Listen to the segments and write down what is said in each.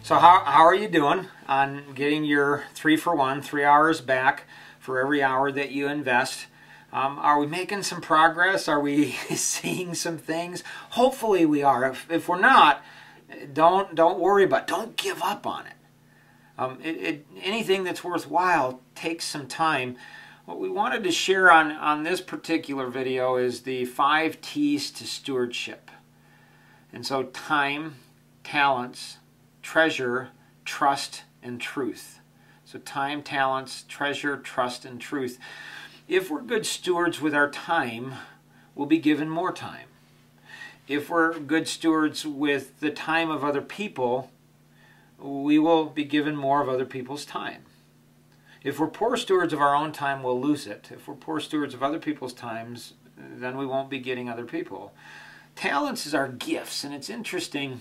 So how are you doing on getting your 3-for-1, 3 hours back for every hour that you invest? Are we making some progress? Are we seeing some things? Hopefully we are. If we're not, don't worry about it. Don't give up on it. Anything that's worthwhile takes some time. What we wanted to share on this particular video is the 5 T's to stewardship. And so time, talents, treasure, trust, and truth. So time, talents, treasure, trust, and truth. If we're good stewards with our time, we'll be given more time. If we're good stewards with the time of other people, we will be given more of other people's time. If we're poor stewards of our own time, we'll lose it. If we're poor stewards of other people's times, then we won't be getting other people. Talents is our gifts, and it's interesting.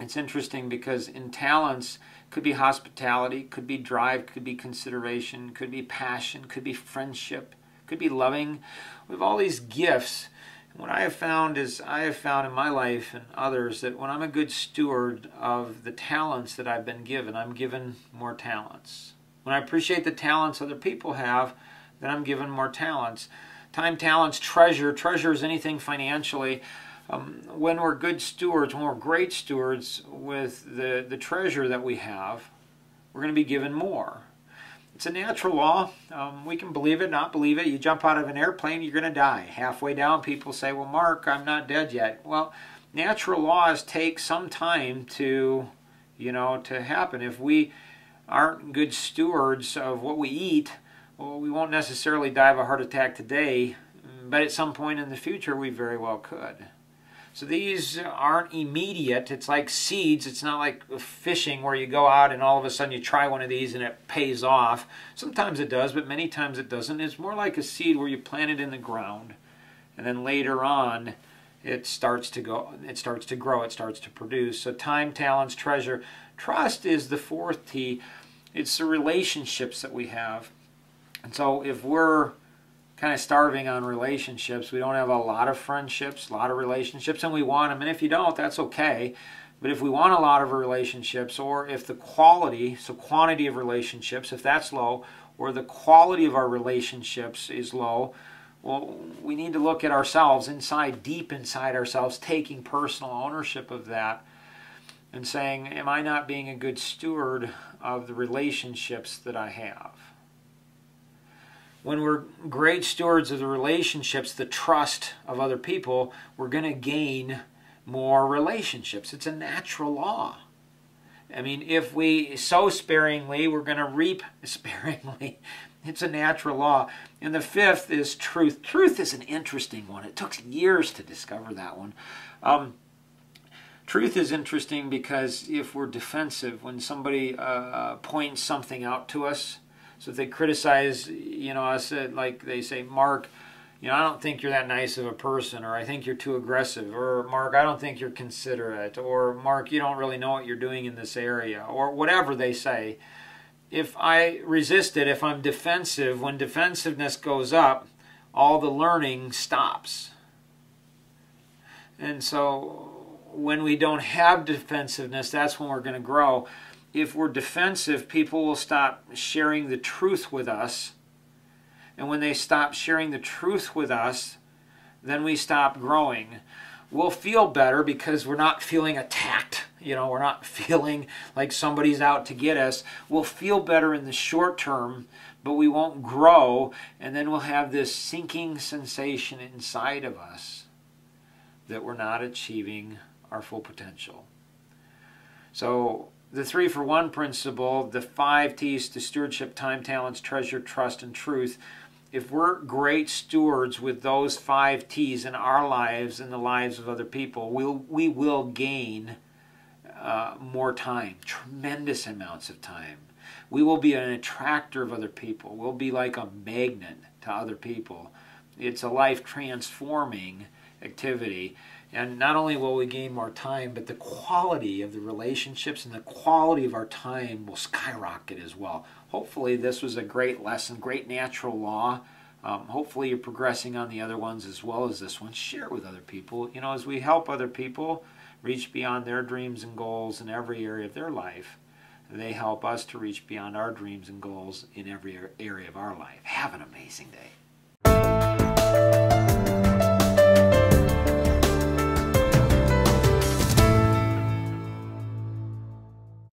It's interesting because in talents could be hospitality, could be drive, could be consideration, could be passion, could be friendship, could be loving. We have all these gifts. And what I have found is I have found in my life and others that when I'm a good steward of the talents that I've been given, I'm given more talents. When I appreciate the talents other people have, then I'm given more talents. Time, talents, treasure. Treasure is anything financially. When we're good stewards, when we're great stewards with the treasure that we have, we're going to be given more. It's a natural law. We can believe it, not believe it. You jump out of an airplane, you're going to die. Halfway down, people say, well, Mark, I'm not dead yet. Well, natural laws take some time to happen. If we aren't good stewards of what we eat, well, we won't necessarily die of a heart attack today, but at some point in the future, we very well could. So these aren't immediate. It's like seeds. It's not like fishing where you go out and all of a sudden you try one of these and it pays off. Sometimes it does, but many times it doesn't. It's more like a seed where you plant it in the ground and then later on it starts to grow, it starts to produce. So time, talents, treasure. Trust is the 4th T. It's the relationships that we have. And so if we're kind of starving on relationships, we don't have a lot of friendships, a lot of relationships, and we want them, and if you don't, that's okay. But if we want a lot of relationships, or if the quality, so quantity of relationships, if that's low, or the quality of our relationships is low, well, we need to look at ourselves inside, deep inside ourselves, taking personal ownership of that and saying, am I not being a good steward of the relationships that I have? When we're great stewards of the relationships, the trust of other people, we're going to gain more relationships. It's a natural law. I mean, if we sow sparingly, we're going to reap sparingly. It's a natural law. And the 5th is truth. Truth is an interesting one. It took years to discover that one. Truth is interesting because if we're defensive, when somebody points something out to us, so if they criticize, us, like they say, Mark, I don't think you're that nice of a person, or I think you're too aggressive, or Mark, I don't think you're considerate, or Mark, you don't really know what you're doing in this area, or whatever they say. If I resist it, if I'm defensive, when defensiveness goes up, all the learning stops. And so when we don't have defensiveness, that's when we're going to grow. If we're defensive, people will stop sharing the truth with us. And when they stop sharing the truth with us, then we stop growing. We'll feel better because we're not feeling attacked. We're not feeling like somebody's out to get us. We'll feel better in the short term, but we won't grow. And then we'll have this sinking sensation inside of us that we're not achieving our full potential. So the 3-for-1 principle, the 5 T's to stewardship, time, talents, treasure, trust, and truth. If we're great stewards with those 5 T's in our lives and the lives of other people, we will gain more time, tremendous amounts of time. We will be an attractor of other people. We'll be like a magnet to other people. It's a life-transforming activity. And not only will we gain more time, but the quality of the relationships and the quality of our time will skyrocket as well. Hopefully this was a great lesson, great natural law. Hopefully you're progressing on the other ones as well as this one. Share it with other people. As we help other people, reach beyond their dreams and goals in every area of their life, they help us to reach beyond our dreams and goals in every area of our life. Have an amazing day.